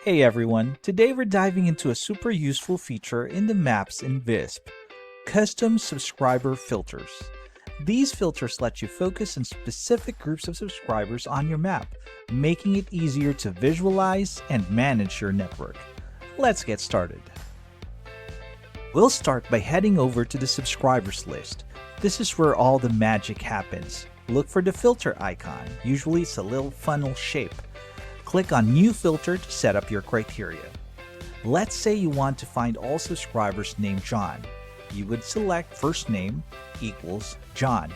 Hey everyone, today we're diving into a super useful feature in the maps in Visp, custom subscriber filters. These filters let you focus on specific groups of subscribers on your map, making it easier to visualize and manage your network. Let's get started. We'll start by heading over to the subscribers list. This is where all the magic happens. Look for the filter icon, usually it's a little funnel shape. Click on New Filter to set up your criteria. Let's say you want to find all subscribers named John. You would select first name equals John.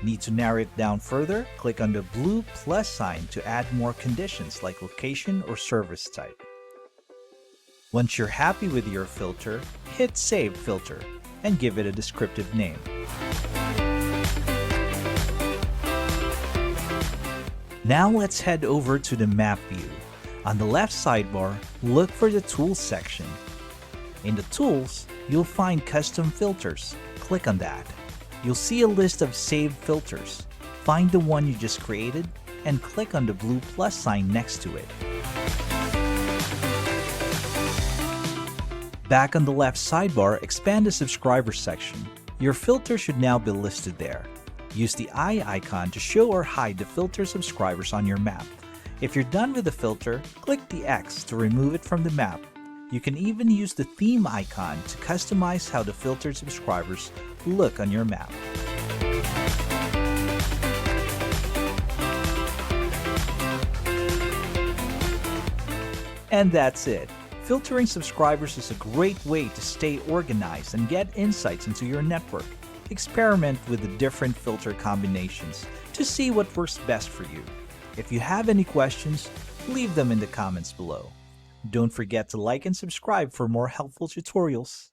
Need to narrow it down further? Click on the blue plus sign to add more conditions like location or service type. Once you're happy with your filter, hit Save Filter and give it a descriptive name. Now let's head over to the map view. On the left sidebar, look for the Tools section. In the Tools, you'll find Custom Filters. Click on that. You'll see a list of saved filters. Find the one you just created and click on the blue plus sign next to it. Back on the left sidebar, expand the Subscriber section. Your filter should now be listed there. Use the eye icon to show or hide the filter subscribers on your map. If you're done with the filter, click the X to remove it from the map. You can even use the theme icon to customize how the filtered subscribers look on your map. And that's it. Filtering subscribers is a great way to stay organized and get insights into your network. Experiment with the different filter combinations to see what works best for you. If you have any questions, leave them in the comments below. Don't forget to like and subscribe for more helpful tutorials.